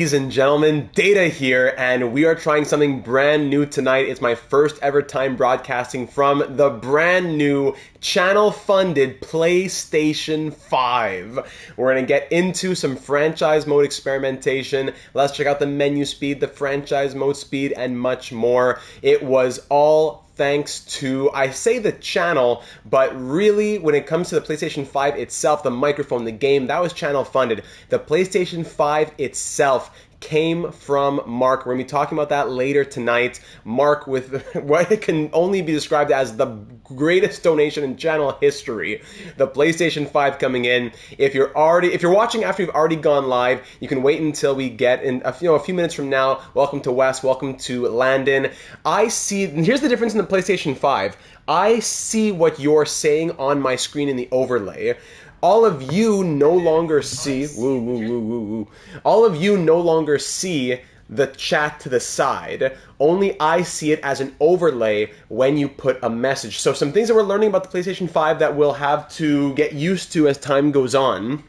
Ladies and gentlemen, Data here, and we are trying something brand new tonight. It's my first ever time broadcasting from the brand new channel-funded PlayStation 5. We're going to get into some franchise mode experimentation. Let's check out the menu speed, the franchise mode speed, and much more. It was all thanks to, I say the channel, but really when it comes to the PlayStation 5 itself, the microphone, the game, that was channel funded. The PlayStation 5 itself came from Mark. We're going to be talking about that later tonight. Mark with what can only be described as the greatest donation in channel history. The PlayStation 5 coming in. If you're watching after you've already gone live, you can wait until we get in a few minutes from now. Welcome to Wes, welcome to Landon. Here's the difference in the PlayStation 5. I see what you're saying on my screen in the overlay. All of you no longer see, all of you no longer see the chat to the side. Only I see it as an overlay when you put a message. So some things that we're learning about the PlayStation 5 that we'll have to get used to as time goes on.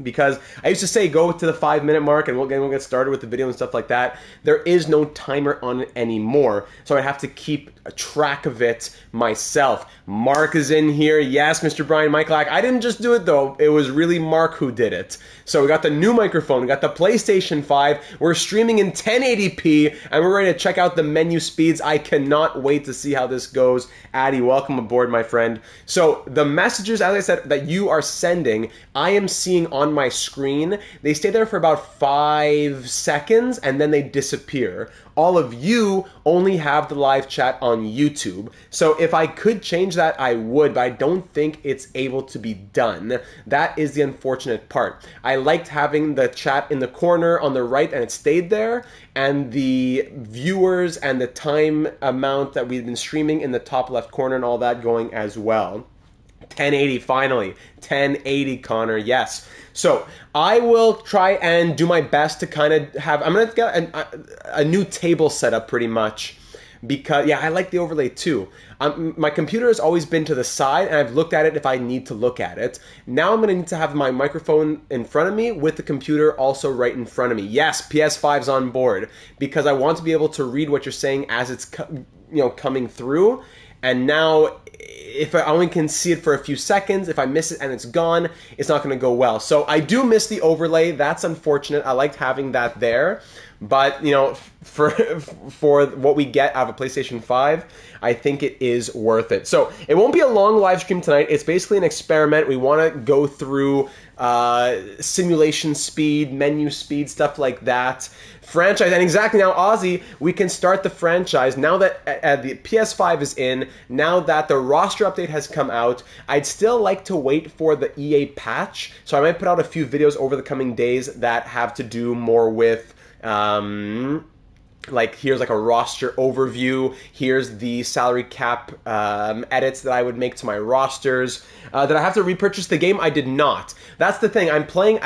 Because I used to say go to the 5-minute mark and we'll get started with the video and stuff like that. There is no timer on it anymore, so I have to keep a track of it myself. Mark is in here. Yes, Mr. Brian Michaelak. I didn't just do it though. It was really Mark who did it. So we got the new microphone. We got the PlayStation 5. We're streaming in 1080p and we're ready to check out the menu speeds. I cannot wait to see how this goes. Addy, welcome aboard, my friend. So the messages, as I said, that you are sending, I am seeing on my screen. They stay there for about 5 seconds and then they disappear. All of you only have the live chat on YouTube. So if I could change that, I would, but I don't think it's able to be done. That is the unfortunate part. I liked having the chat in the corner on the right and it stayed there, and the viewers and the time amount that we've been streaming in the top left corner and all that going as well. 1080 finally. 1080, Connor, yes. So I will try and do my best to kind of have, I'm going to get a new table set up pretty much, because, yeah, I like the overlay too. My computer has always been to the side and I've looked at it if I need to look at it. Now I'm going to need to have my microphone in front of me with the computer also right in front of me. Yes, PS5's on board, because I want to be able to read what you're saying as it's coming through. And now, if I only can see it for a few seconds, if I miss it and it's gone, it's not going to go well. So I do miss the overlay. That's unfortunate. I liked having that there. But, for what we get out of a PlayStation 5, I think it is worth it. So it won't be a long live stream tonight. It's basically an experiment. We want to go through simulation speed, menu speed, stuff like that. Franchise, and exactly now, Ozzy, we can start the franchise now that the PS5 is in, now that the roster update has come out. I'd still like to wait for the EA patch, so I might put out a few videos over the coming days that have to do more with here's like a roster overview, here's the salary cap edits that I would make to my rosters. Did I have to repurchase the game? I did not. That's the thing. I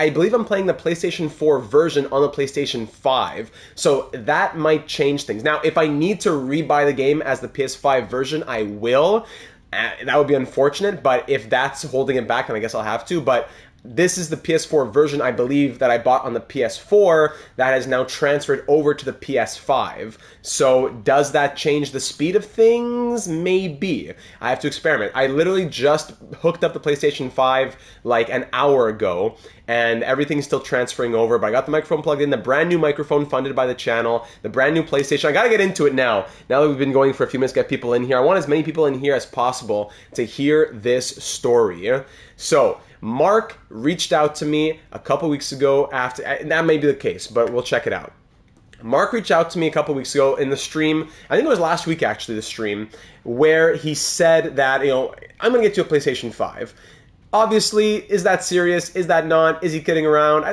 believe I'm playing the PlayStation 4 version on the PlayStation 5, so that might change things. Now, if I need to rebuy the game as the PS5 version, I will. That would be unfortunate, but if that's holding it back, then I guess I'll have to. But this is the PS4 version, I believe, that I bought on the PS4 that has now transferred over to the PS5. So does that change the speed of things? Maybe. I have to experiment. I literally just hooked up the PlayStation 5 like an hour ago, and everything's still transferring over, but I got the microphone plugged in, the brand new microphone funded by the channel, the brand new PlayStation. I gotta get into it now. Now that we've been going for a few minutes, get people in here. I want as many people in here as possible to hear this story. So, Mark reached out to me a couple weeks ago after, that may be the case, but we'll check it out. Mark reached out to me a couple weeks ago in the stream, I think it was last week actually, the stream, where he said that, I'm going to get you a PlayStation 5. Obviously, is that serious? Is that not? Is he kidding around?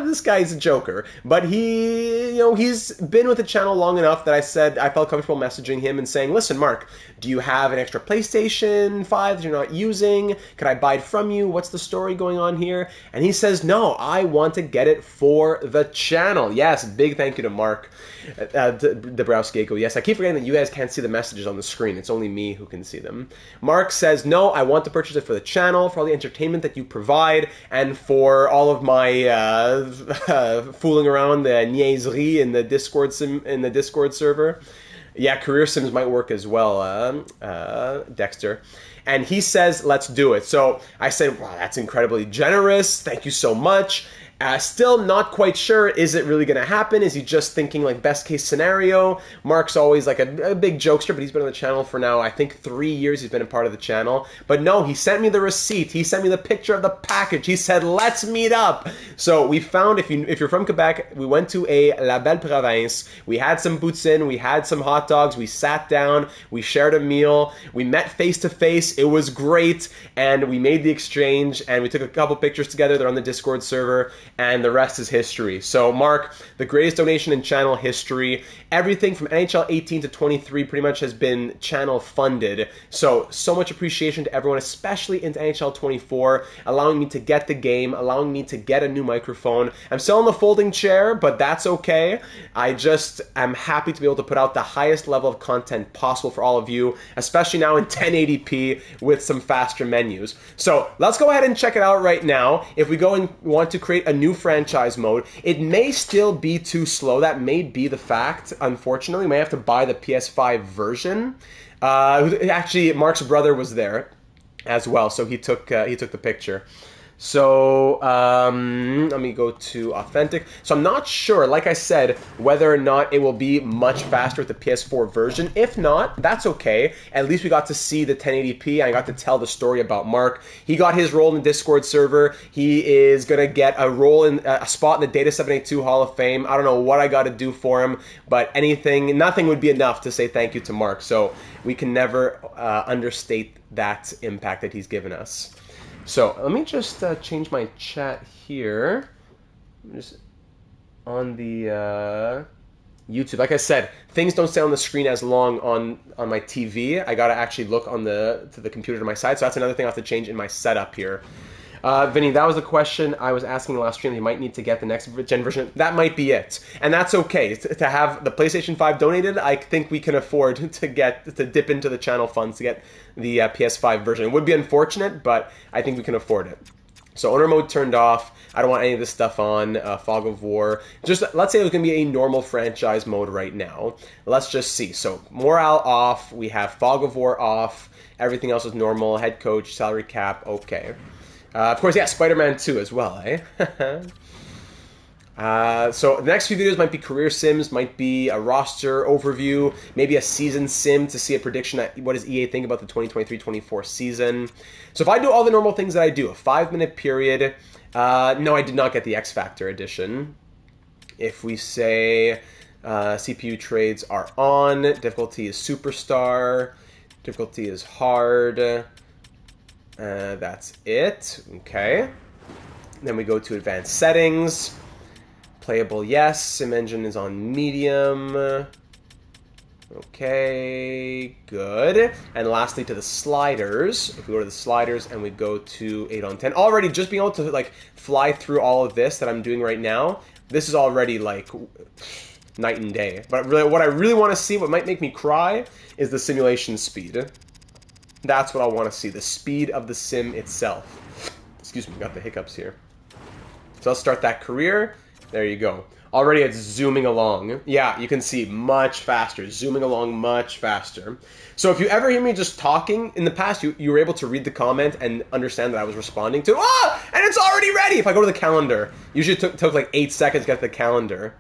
This guy's a joker. But he's been with the channel long enough that I said I felt comfortable messaging him and saying, listen, Mark, do you have an extra PlayStation 5 that you're not using? Could I buy it from you? What's the story going on here? And he says, no, I want to get it for the channel. Yes, big thank you to Mark Dabrowski. Yes, I keep forgetting that you guys can't see the messages on the screen. It's only me who can see them. Mark says, no, I want to purchase it for the channel, for all the entertainment entertainment that you provide, and for all of my fooling around the niaiserie in the Discord server. Yeah, career sims might work as well, Dexter. And he says, let's do it. So I said, wow, that's incredibly generous. Thank you so much. Still not quite sure, is it really going to happen? Is he just thinking like best case scenario? Mark's always like a big jokester, but he's been on the channel for now, I think 3 years he's been a part of the channel. But no, he sent me the receipt. He sent me the picture of the package. He said, let's meet up. So we found, if you're from Quebec, we went to a La Belle Province. We had some poutine, we had some hot dogs, we sat down, we shared a meal, we met face to face. It was great, and we made the exchange, and we took a couple pictures together. They're on the Discord server. And the rest is history. So, Mark, the greatest donation in channel history. Everything from NHL 18 to 23 pretty much has been channel funded. So much appreciation to everyone, especially into NHL 24, allowing me to get the game, allowing me to get a new microphone. I'm still in the folding chair, but that's okay. I just am happy to be able to put out the highest level of content possible for all of you, especially now in 1080p with some faster menus. So let's go ahead and check it out right now. If we go and want to create a new franchise mode, it may still be too slow. That may be the fact. Unfortunately, we may have to buy the PS5 version. Actually, Mark's brother was there as well, so he took the picture. So let me go to authentic. So I'm not sure, like I said, whether or not it will be much faster with the PS4 version. If not, that's okay. At least we got to see the 1080p. And I got to tell the story about Mark. He got his role in the Discord server. He is gonna get a role in a spot in the Data 782 Hall of Fame. I don't know what I got to do for him, but nothing would be enough to say thank you to Mark. So we can never understate that impact that he's given us. So let me just change my chat here. I'm just on the YouTube. Like I said, things don't stay on the screen as long on my TV. I gotta actually look to the computer to my side. So that's another thing I have to change in my setup here. Vinny, that was the question I was asking in the last stream. You might need to get the next gen version. That might be it. And that's okay. To have the PlayStation 5 donated, I think we can afford to dip into the channel funds to get the PS5 version. It would be unfortunate, but I think we can afford it. So owner mode turned off. I don't want any of this stuff on. Fog of War. Just let's say it was going to be a normal franchise mode right now. Let's just see. So morale off. We have Fog of War off. Everything else is normal. Head coach, salary cap, okay. Of course, yeah, Spider-Man 2 as well, eh? So the next few videos might be career sims, might be a roster overview, maybe a season sim to see a prediction at what does EA think about the 2023-24 season. So if I do all the normal things that I do, a 5-minute period, no, I did not get the X Factor edition. If we say CPU trades are on, difficulty is superstar, difficulty is hard. That's it. Okay. Then we go to advanced settings. Playable, yes. Sim engine is on medium. Okay, good. And lastly, to the sliders. If we go to the sliders and we go to 8 on 10. Already, just being able to like fly through all of this that I'm doing right now, this is already like night and day. But really, what I really want to see, what might make me cry, is the simulation speed. That's what I want to see, the speed of the sim itself. Excuse me, got the hiccups here. So let's start that career. There you go. Already it's zooming along. Yeah, you can see much faster, zooming along much faster. So if you ever hear me just talking, in the past you were able to read the comment and understand that I was responding to, and it's already ready! If I go to the calendar, usually it took like 8 seconds to get to the calendar.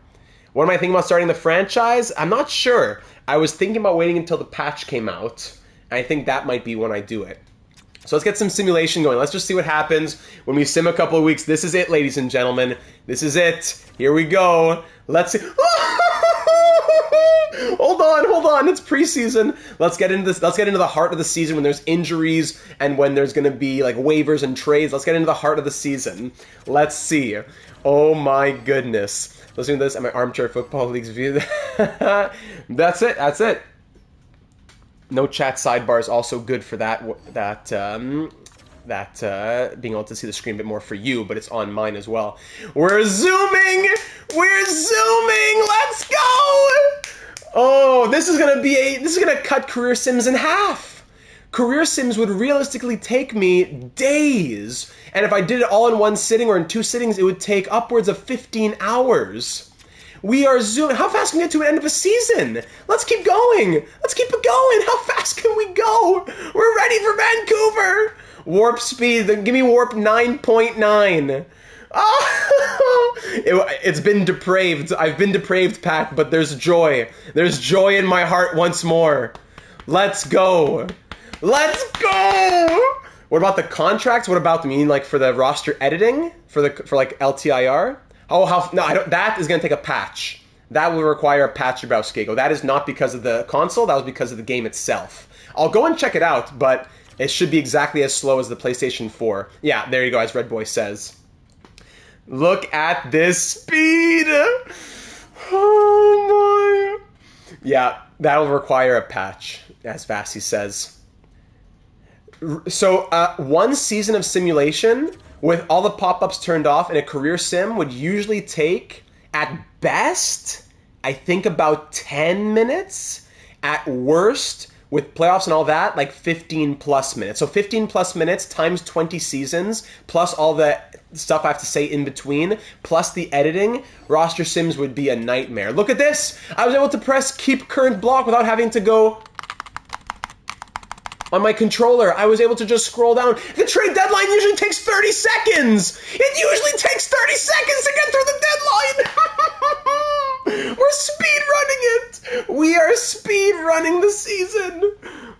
What am I thinking about starting the franchise? I'm not sure. I was thinking about waiting until the patch came out. I think that might be when I do it. So let's get some simulation going. Let's just see what happens when we sim a couple of weeks. This is it, ladies and gentlemen. This is it. Here we go. Let's see. Hold on. It's preseason. Let's get into this. Let's get into the heart of the season when there's injuries and when there's going to be like waivers and trades. Let's get into the heart of the season. Let's see. Oh my goodness. Listening to this at my Armchair Football League's view. That's it. That's it. No chat sidebar is also good for that being able to see the screen a bit more for you, but it's on mine as well. We're zooming! Let's go! Oh, this is gonna cut career sims in half. career sims would realistically take me days. And if I did it all in one sitting or in 2 sittings, it would take upwards of 15 hours. We are zooming. How fast can we get to an end of a season? Let's keep going. Let's keep it going. How fast can we go? We're ready for Vancouver. Warp speed. Give me warp 9.9. Oh, it's been depraved. I've been depraved, Pat, but there's joy. There's joy in my heart once more. Let's go. Let's go. What about the contracts? What about them? You mean like for the roster editing? For like LTIR? Oh, no, that is going to take a patch. That will require a patch, Browskego. That is not because of the console. That was because of the game itself. I'll go and check it out, but it should be exactly as slow as the PlayStation 4. Yeah, there you go, as Red Boy says. Look at this speed! Oh my! Yeah, that'll require a patch, as Vassy says. So, 1 season of simulation with all the pop-ups turned off in a career sim would usually take, at best, I think about 10 minutes. At worst, with playoffs and all that, like 15 plus minutes. So 15 plus minutes times 20 seasons, plus all the stuff I have to say in between, plus the editing, roster sims would be a nightmare. Look at this! I was able to press keep current block without having to go on my controller. I was able to just scroll down. The trade deadline usually takes 30 seconds! It usually takes 30 seconds to get through the deadline! We're speed running it! We are speed running the season!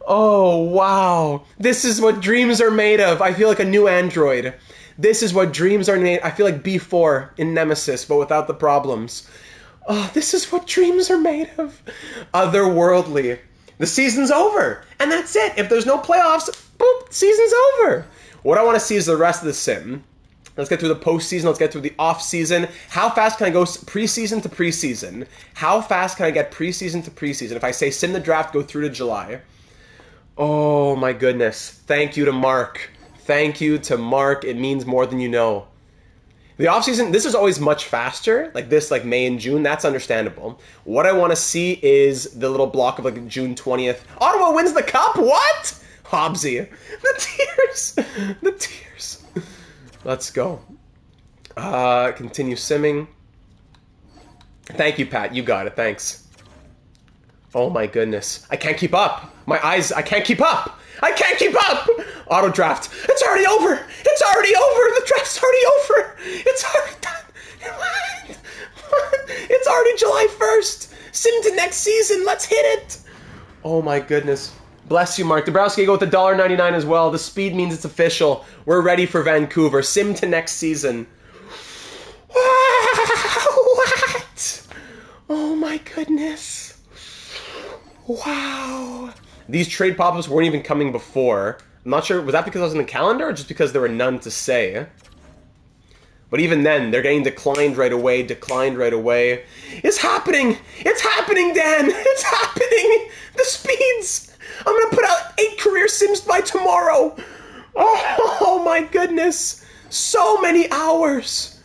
Oh, wow. This is what dreams are made of. I feel like a new android. This is what dreams are made. I feel like B4 in Nemesis, but without the problems. Oh, this is what dreams are made of. Otherworldly. The season's over, and that's it. If there's no playoffs, boop, season's over. What I want to see is the rest of the sim. Let's get through the postseason. Let's get through the off-season. How fast can I go preseason to preseason? How fast can I get preseason to preseason? If I say sim the draft, go through to July. Oh, my goodness. Thank you to Mark. Thank you to Mark. It means more than you know. The offseason, this is always much faster, like this, like May and June. That's understandable. What I want to see is the little block of like June 20th. Ottawa wins the cup? What? Hobbsy. The tears. The tears. Let's go. Continue simming. Thank you, Pat. You got it. Thanks. Oh my goodness. I can't keep up. My eyes, I can't keep up. I can't keep up! Auto draft. It's already over! It's already over! The draft's already over! It's already done! It's already July 1st! Sim to next season! Let's hit it! Oh my goodness. Bless you, Mark. Dabrowski, go with the $1.99 as well. The speed means it's official. We're ready for Vancouver. Sim to next season. What? Oh my goodness. Wow. These trade pop-ups weren't even coming before. I'm not sure, was that because I was in the calendar or just because there were none to say? But even then, they're getting declined right away. It's happening! It's happening, Dan! It's happening! The speeds! I'm gonna put out 8 career sims by tomorrow! Oh my goodness! So many hours!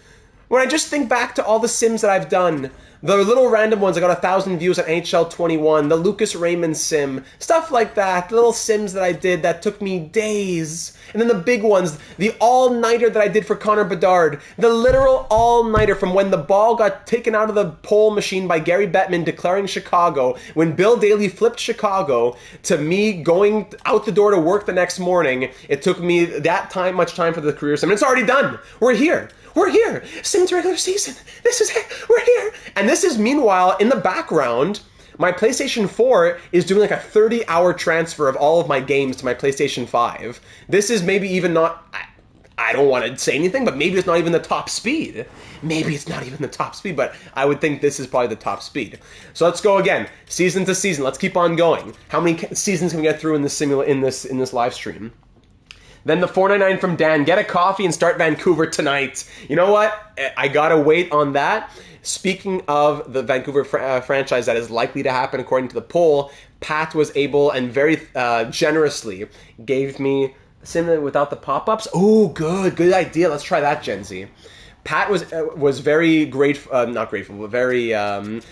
When I just think back to all the sims that I've done, the little random ones, I got 1,000 views on NHL 21, the Lucas Raymond sim, stuff like that, little sims that I did that took me days. And then the big ones, the all-nighter that I did for Connor Bedard, the literal all-nighter from when the ball got taken out of the pole machine by Gary Bettman declaring Chicago, when Bill Daly flipped Chicago, to me going out the door to work the next morning. It took me that much time for the career sim, and it's already done. We're here. We're here. Sim to regular season. This is it. We're here. And this is, meanwhile, in the background, my PlayStation 4 is doing like a 30-hour transfer of all of my games to my PlayStation 5. This is maybe even not, I don't want to say anything, but maybe it's not even the top speed. Maybe it's not even the top speed, but I would think this is probably the top speed. So let's go again, season to season. Let's keep on going. How many seasons can we get through in this live stream? Then the $4.99 from Dan. Get a coffee and start Vancouver tonight. You know what? I gotta wait on that. Speaking of the Vancouver franchise that is likely to happen according to the poll, Pat was able and very generously gave me Sim without the pop-ups. Oh, good idea. Let's try that, Gen Z. Pat was very grateful, not grateful, but very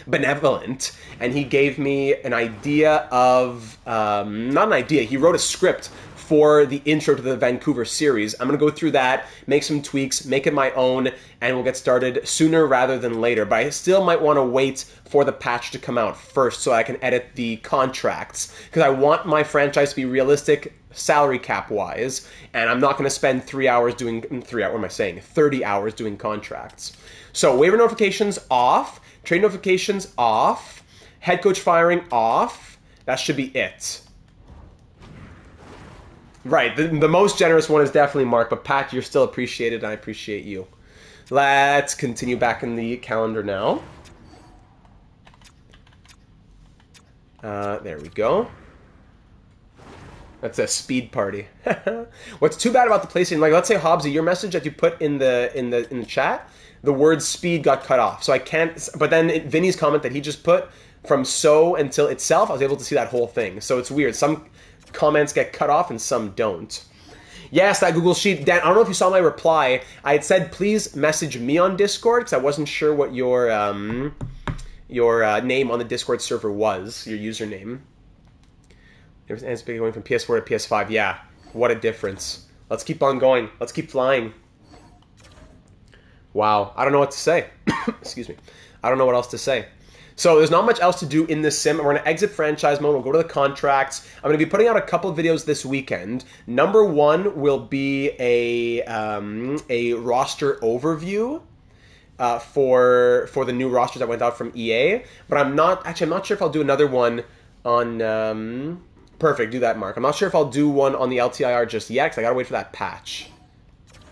benevolent, and he gave me an idea of not an idea. He wrote a script for the intro to the Vancouver series. I'm gonna go through that, make some tweaks, make it my own, and we'll get started sooner rather than later. But I still might want to wait for the patch to come out first so I can edit the contracts, because I want my franchise to be realistic salary cap wise, and I'm not going to spend 30 hours doing contracts. So waiver notifications off, trade notifications off, head coach firing off. That should be it. Right, the most generous one is definitely Mark, but Pat, you're still appreciated, and I appreciate you. Let's continue back in the calendar now. There we go. That's a speed party. What's too bad about the PlayStation? Like, let's say Hobbsy, your message that you put in the chat, the word speed got cut off, so I can't. But then Vinny's comment that he just put from so until itself, I was able to see that whole thing. So it's weird. Some comments get cut off and some don't. Yes, that Google Sheet. Dan, I don't know if you saw my reply. I had said please message me on Discord because I wasn't sure what your name on the Discord server was, your username. It's going from PS4 to PS5. Yeah, what a difference. Let's keep on going. Let's keep flying. Wow, I don't know what to say. Excuse me. I don't know what else to say. So there's not much else to do in this sim. We're going to exit franchise mode. We'll go to the contracts. I'm going to be putting out a couple of videos this weekend. Number one will be a roster overview for the new rosters that went out from EA. But I'm not sure if I'll do another one on... Perfect, do that, Mark. I'm not sure if I'll do one on the LTIR just yet, because I gotta wait for that patch.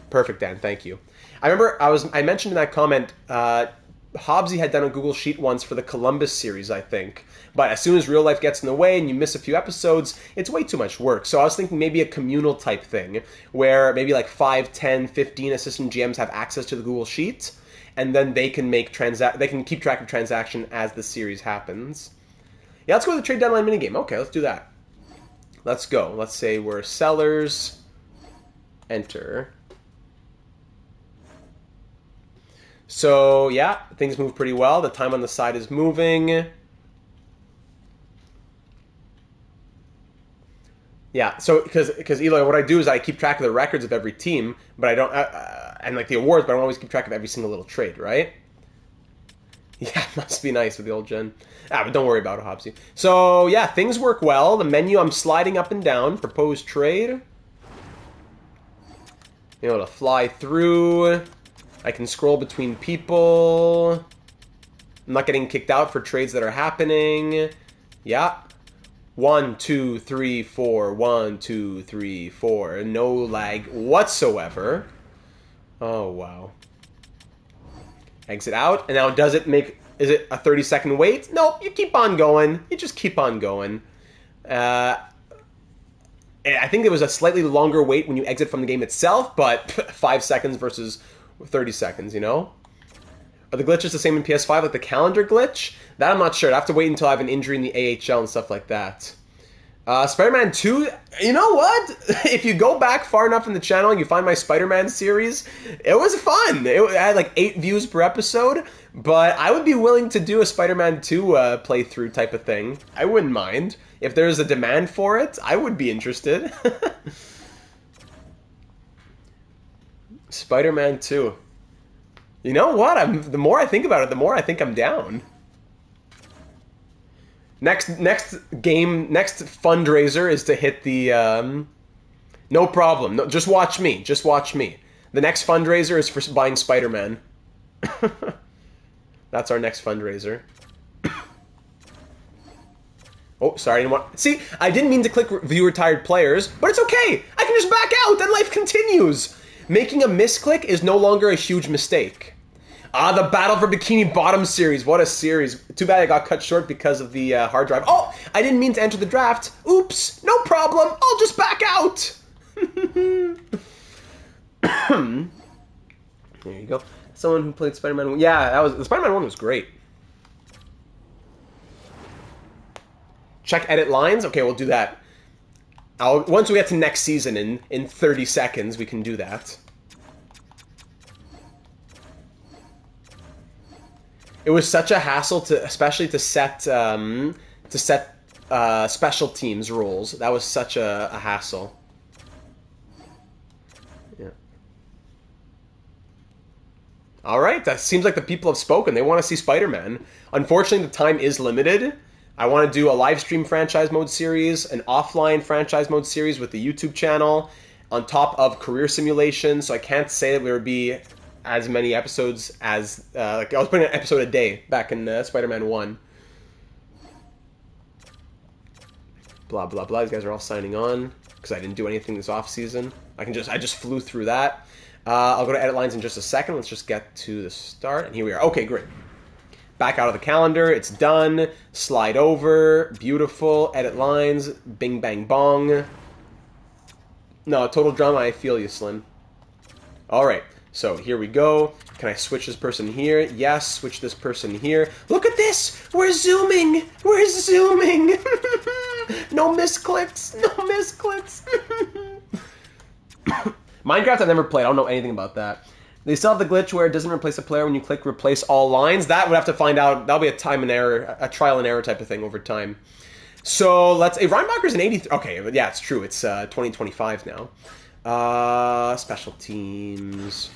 Perfect, Dan, thank you. I remember I mentioned in that comment, Hobbsy had done a Google Sheet once for the Columbus series, I think. But as soon as real life gets in the way and you miss a few episodes, it's way too much work. So I was thinking maybe a communal type thing, where maybe like 5, 10, 15 assistant GMs have access to the Google Sheet, and then they can they can keep track of transaction as the series happens. Yeah, let's go to the trade deadline minigame. Okay, let's do that. Let's go. Let's say we're sellers. Enter. So, yeah, things move pretty well. The time on the side is moving. Yeah, so because Eloy, what I do is I keep track of the records of every team, but I don't, and like the awards, but I don't always keep track of every single little trade, right? Yeah, must be nice with the old gen. But don't worry about it, Hobbsy. So, yeah, things work well. The menu, I'm sliding up and down. Propose trade. Be able to fly through. I can scroll between people. I'm not getting kicked out for trades that are happening. Yeah. 1, 2, 3, 4. 1, 2, 3, 4. No lag whatsoever. Oh, wow. Exit out, and now does it make... Is it a 30-second wait? No, you keep on going. You just keep on going. I think it was a slightly longer wait when you exit from the game itself, but 5 seconds versus 30 seconds, you know? Are the glitches the same in PS5, like the calendar glitch? That I'm not sure. I have to wait until I have an injury in the AHL and stuff like that. Spider-Man 2, you know what? If you go back far enough in the channel and you find my Spider-Man series, it was fun. It had like 8 views per episode, but I would be willing to do a Spider-Man 2 playthrough type of thing. I wouldn't mind. If there's a demand for it, I would be interested. Spider-Man 2. You know what? The more I think about it, the more I think I'm down. Next fundraiser is to hit the, no problem. No, just watch me. Just watch me. The next fundraiser is for buying Spider-Man. That's our next fundraiser. Oh, sorry. See, I didn't mean to click view retired players, but it's okay. I can just back out and life continues. Making a misclick is no longer a huge mistake. The Battle for Bikini Bottom series. What a series. Too bad I got cut short because of the hard drive. Oh, I didn't mean to enter the draft. Oops, no problem. I'll just back out. There you go. Someone who played Spider-Man 1. Yeah, the Spider-Man 1 was great. Check edit lines. Okay, we'll do that. Once we get to next season in 30 seconds, we can do that. It was such a hassle to, especially to set special teams rules. That was such a hassle. Yeah. All right, that seems like the people have spoken. They want to see Spider-Man. Unfortunately, the time is limited. I want to do a live stream franchise mode series, an offline franchise mode series with the YouTube channel, on top of career simulation. So I can't say that there would be as many episodes as like I was putting an episode a day back in Spider-Man 1. Blah blah blah. These guys are all signing on because I didn't do anything this off season. I just flew through that. I'll go to edit lines in just a second. Let's just get to the start, and here we are. Okay, great. Back out of the calendar. It's done. Slide over. Beautiful. Edit lines. Bing bang bong. No, total drama. I feel you, Slim. All right. So here we go. Can I switch this person here? Yes. Switch this person here. Look at this. We're zooming. We're zooming. No misclicks. No misclicks. Minecraft I've never played. I don't know anything about that. They still have the glitch where it doesn't replace a player when you click replace all lines. That would have to find out. That'll be a time and error, a trial and error type of thing over time. So let's. Hey, Reinbacher's an 83. Okay, but yeah, it's true. It's 2025 now. Special teams.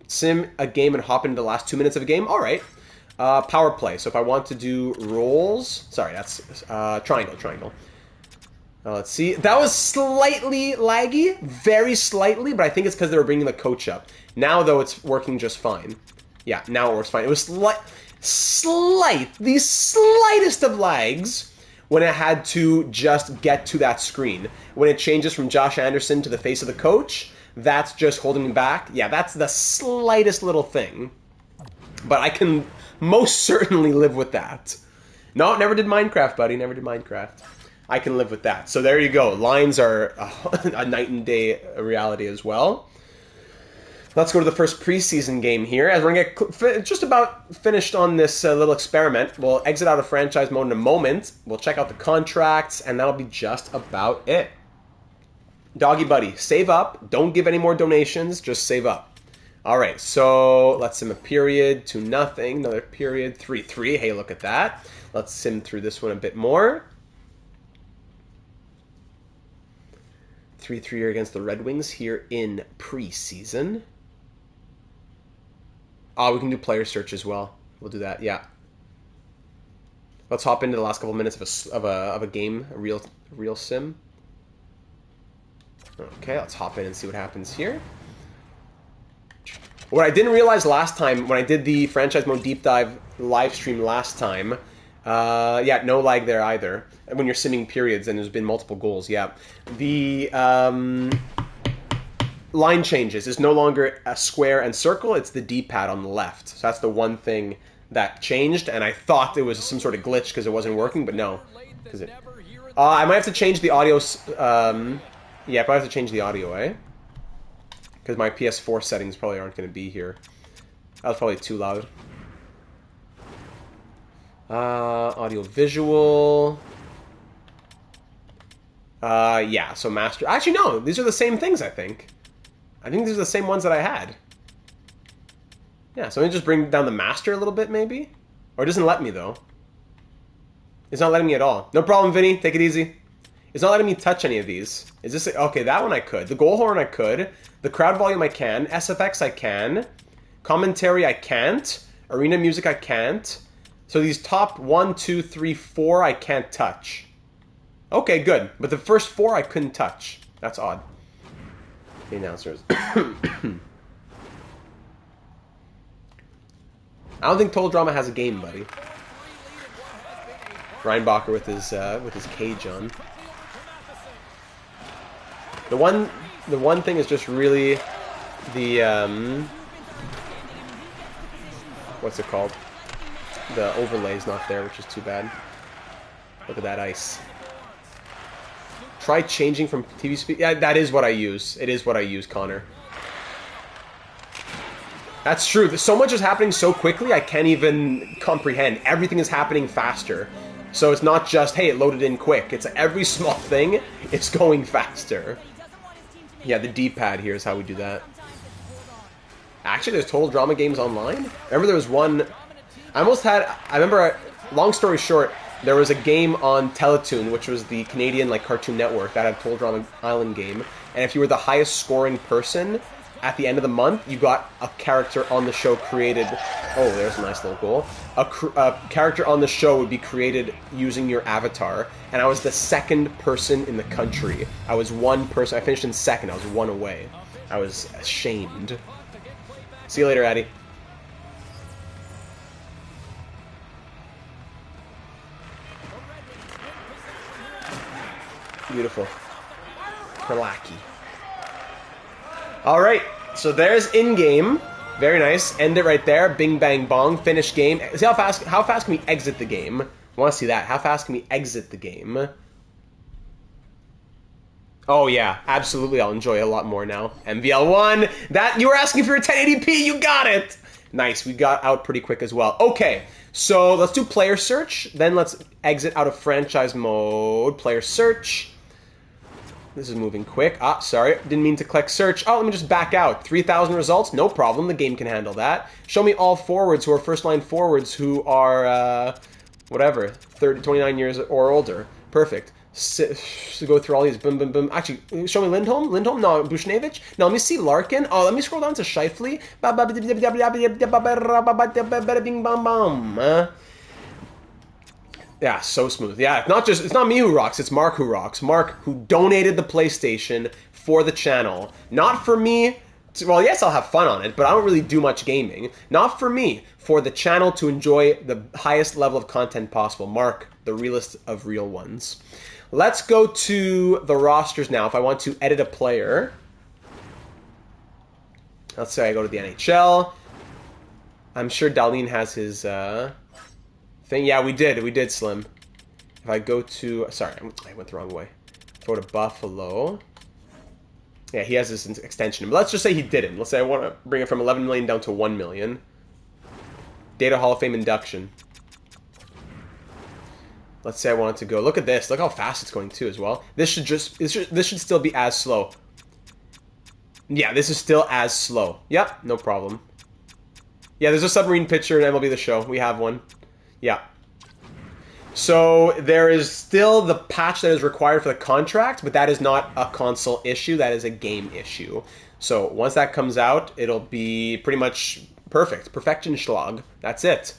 Sim a game and hop into the last 2 minutes of a game. All right. Power play. So if I want to do rolls. Sorry, that's triangle. Let's see. That was slightly laggy, very slightly, but I think it's because they were bringing the coach up. Now, though, it's working just fine. Yeah, now it works fine. It was the slightest of lags when it had to just get to that screen. When it changes from Josh Anderson to the face of the coach, that's just holding me back. Yeah, that's the slightest little thing. But I can most certainly live with that. No, never did Minecraft, buddy. Never did Minecraft. I can live with that. So there you go. Lines are a night and day reality as well. Let's go to the first preseason game here. As we're going to get just about finished on this little experiment. We'll exit out of franchise mode in a moment. We'll check out the contracts, and that'll be just about it. Doggy buddy, save up. Don't give any more donations. Just save up. All right, so let's sim a period to nothing. Another period, 3-3. Hey, look at that. Let's sim through this one a bit more. 3-3 against the Red Wings here in preseason. Oh, we can do player search as well. We'll do that, yeah. Let's hop into the last couple minutes of a game, a real sim. Okay, let's hop in and see what happens here. What I didn't realize last time when I did the franchise mode deep dive live stream last time, yeah, no lag there either. When you're simming periods and there's been multiple goals, yeah. The line changes. It's no longer a square and circle, it's the D-pad on the left. So that's the one thing that changed, and I thought it was some sort of glitch because it wasn't working, but no. I might have to change the audio. Yeah, I probably have to change the audio, eh? Because my PS4 settings probably aren't going to be here. That was probably too loud. Audio visual. Yeah, so master. Actually, no, these are the same things, I think. I think these are the same ones that I had. Yeah, so let me just bring down the master a little bit, maybe? Or it doesn't let me, though. It's not letting me at all. No problem, Vinny. Take it easy. It's not letting me touch any of these. Is this... Okay, that one I could. The goal horn I could. The crowd volume I can. SFX I can. Commentary I can't. Arena music I can't. So these top 1, 2, 3, 4 I can't touch. Okay, good. But the first 4 I couldn't touch. That's odd. The announcers. I don't think Total Drama has a game, buddy. Reinbacher with his cage on. The one thing is just really the what's it called? The overlay's not there, which is too bad. Look at that ice. Try changing from TV speed. Yeah, that is what I use. It is what I use, Connor. That's true. So much is happening so quickly, I can't even comprehend. Everything is happening faster. So it's not just, hey, it loaded in quick. It's every small thing, it's going faster. Yeah, the D-pad here is how we do that. Actually, there's Total Drama games online? Remember there was one... I remember, long story short, there was a game on Teletoon, which was the Canadian like Cartoon Network that had a Total Drama Island game, and if you were the highest scoring person at the end of the month, you got a character on the show created. Oh, there's a nice little goal. A character on the show would be created using your avatar, and I was the second person in the country. I was one person. I finished in second. I was one away. I was ashamed. See you later, Addy. Beautiful. Perlaki. Alright, so there's in-game. Very nice. End it right there. Bing, bang, bong. Finish game. See how fast can we exit the game? I want to see that. How fast can we exit the game? Oh yeah, absolutely. I'll enjoy it a lot more now. MVL1. That, you were asking for a 1080p. You got it. Nice. We got out pretty quick as well. Okay, so let's do player search. Then let's exit out of franchise mode. Player search. This is moving quick. Ah, sorry. Didn't mean to click search. Oh, let me just back out. 3,000 results? No problem. The game can handle that. Show me all forwards who are first-line forwards who are, whatever, 29 years or older. Perfect. So go through all these. Boom, boom, boom. Actually, show me Lindholm. Lindholm? No. Bushnevich? No, let me see Larkin. Oh, let me scroll down to Scheifele. Bing, bam, bam. Yeah, so smooth. Yeah, it's not me who rocks, it's Mark who rocks. Mark, who donated the PlayStation for the channel. Not for me. Well, yes, I'll have fun on it, but I don't really do much gaming. Not for me. For the channel to enjoy the highest level of content possible. Mark, the realest of real ones. Let's go to the rosters now. If I want to edit a player. Let's say I go to the NHL. I'm sure Darlene has his... thing. Yeah, we did, Slim. If I go to... Sorry, I went the wrong way. Go to Buffalo. Yeah, he has this extension. But let's just say he didn't. Let's say I want to bring it from 11 million down to 1 million. Data Hall of Fame induction. Let's say I wanted to go... Look at this. Look how fast it's going, too, as well. This should still be as slow. Yeah, this is still as slow. Yep, no problem. Yeah, there's a submarine picture in MLB The Show. We have one. Yeah. So there is still the patch that is required for the contract, but that is not a console issue. That is a game issue. So once that comes out, it'll be pretty much perfect. Perfection schlag. That's it.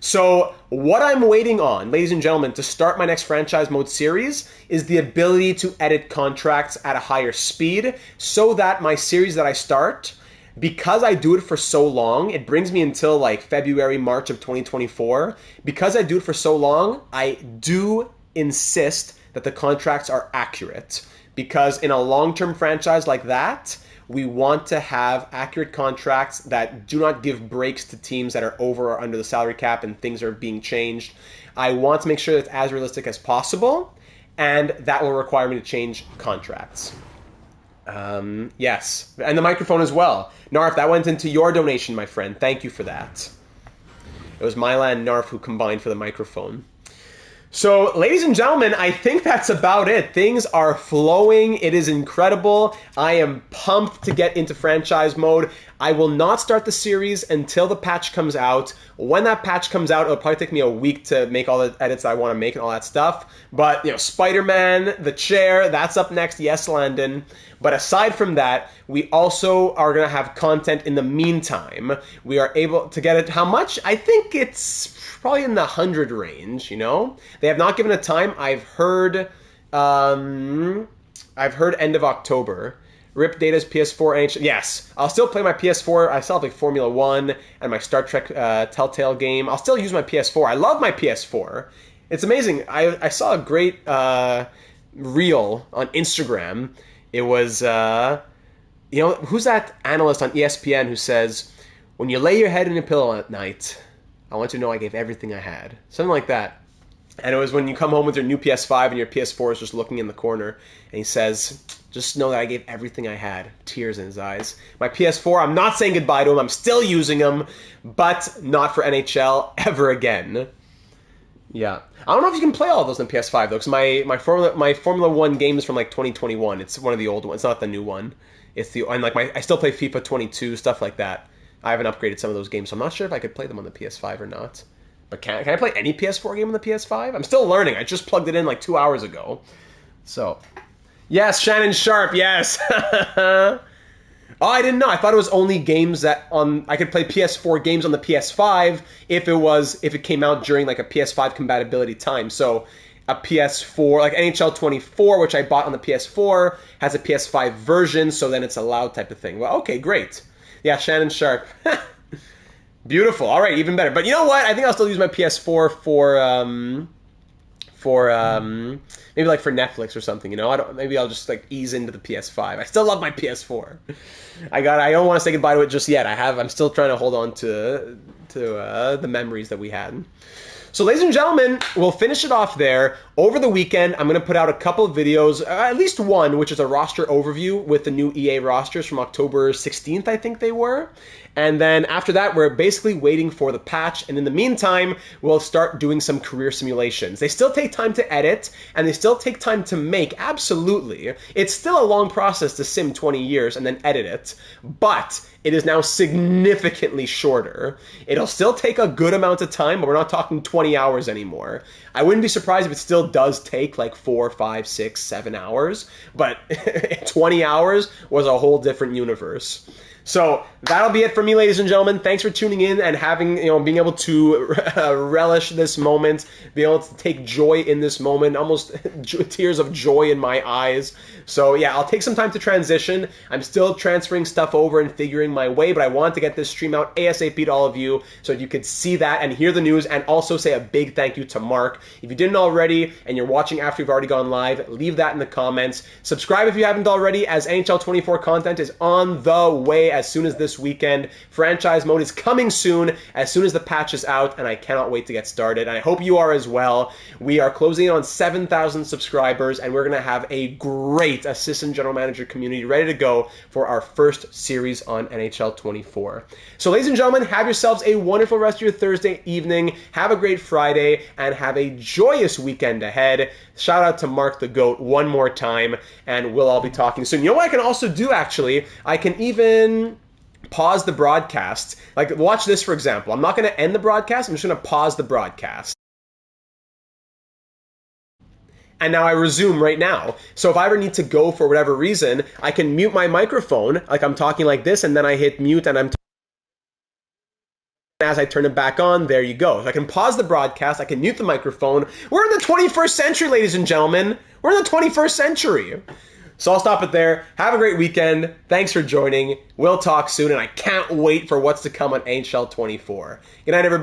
So what I'm waiting on, ladies and gentlemen, to start my next franchise mode series is the ability to edit contracts at a higher speed so that my series that I start... Because I do it for so long, it brings me until like February, March of 2024. Because I do it for so long, I do insist that the contracts are accurate. Because in a long-term franchise like that, we want to have accurate contracts that do not give breaks to teams that are over or under the salary cap and things are being changed. I want to make sure that it's as realistic as possible, and that will require me to change contracts. Yes. And the microphone as well. Narf, that went into your donation, my friend. Thank you for that. It was Myla and Narf who combined for the microphone. So, ladies and gentlemen, I think that's about it. Things are flowing. It is incredible. I am pumped to get into franchise mode. I will not start the series until the patch comes out. When that patch comes out, it'll probably take me a week to make all the edits I want to make and all that stuff. But, you know, Spider-Man, The Chair, that's up next. Yes, Landon. But aside from that, we also are going to have content in the meantime. We are able to get it. How much? I think it's probably in the 100 range, you know? They have not given a time. I've heard end of October. Rip Data's PS4 NHL. Yes, I'll still play my PS4. I still have like Formula 1 and my Star Trek Telltale game. I'll still use my PS4. I love my PS4. It's amazing. I saw a great reel on Instagram. It was, who's that analyst on ESPN who says, when you lay your head in a pillow at night, I want you to know I gave everything I had. Something like that. And it was when you come home with your new PS5 and your PS4 is just looking in the corner, and he says, just know that I gave everything I had. Tears in his eyes. My PS4, I'm not saying goodbye to him. I'm still using him, but not for NHL ever again. Yeah. I don't know if you can play all those on PS5, though, because my Formula 1 game is from, like, 2021. It's one of the old ones. It's not the new one. I still play FIFA 22, stuff like that. I haven't upgraded some of those games, so I'm not sure if I could play them on the PS5 or not. But can I play any PS4 game on the PS5? I'm still learning. I just plugged it in like 2 hours ago. So, yes, Shannon Sharp, yes. Oh, I didn't know. I thought it was only games that I could play PS4 games on the PS5 if it came out during like a PS5 compatibility time. So a PS4, like NHL 24, which I bought on the PS4, has a PS5 version, so then it's allowed type of thing. Well, okay, great. Yeah, Shannon Sharp. Beautiful. All right, even better. But you know what? I think I'll still use my PS4 for maybe like for Netflix or something, you know. Maybe I'll just like ease into the PS5. I still love my PS4. I don't want to say goodbye to it just yet. I'm still trying to hold on to the memories that we had. So ladies and gentlemen, we'll finish it off there. Over the weekend, I'm going to put out a couple of videos, at least one, which is a roster overview with the new EA rosters from October 16th, I think they were. And then after that, we're basically waiting for the patch. And in the meantime, we'll start doing some career simulations. They still take time to edit, and they still take time to make, absolutely. It's still a long process to sim 20 years and then edit it. But it is now significantly shorter. It'll still take a good amount of time, but we're not talking 20 hours anymore. I wouldn't be surprised if it still does take like 4, 5, 6, 7 hours, but 20 hours was a whole different universe. So that'll be it for me, ladies and gentlemen. Thanks for tuning in and being able to relish this moment, being able to take joy in this moment, almost tears of joy in my eyes. So yeah, I'll take some time to transition. I'm still transferring stuff over and figuring my way, but I want to get this stream out ASAP to all of you so you could see that and hear the news, and also say a big thank you to Mark. If you didn't already and you're watching after you've already gone live, leave that in the comments. Subscribe if you haven't already, as NHL 24 content is on the way as soon as this weekend. Franchise mode is coming soon, as soon as the patch is out, and I cannot wait to get started. And I hope you are as well. We are closing in on 7,000 subscribers, and we're going to have a great assistant general manager community ready to go for our first series on NHL 24. So ladies and gentlemen, have yourselves a wonderful rest of your Thursday evening. Have a great Friday, and have a joyous weekend ahead. Shout out to Mark the GOAT one more time, and we'll all be talking soon. You know what I can also do, actually? I can even pause the broadcast. Like, watch this, for example. I'm not going to end the broadcast. I'm just going to pause the broadcast. And now I resume right now. So if I ever need to go for whatever reason, I can mute my microphone, like I'm talking like this, and then I hit mute, and as I turn it back on, there you go. So I can pause the broadcast, I can mute the microphone. We're in the 21st century, ladies and gentlemen. We're in the 21st century. So I'll stop it there. Have a great weekend. Thanks for joining. We'll talk soon, and I can't wait for what's to come on NHL 24. Good night, everybody.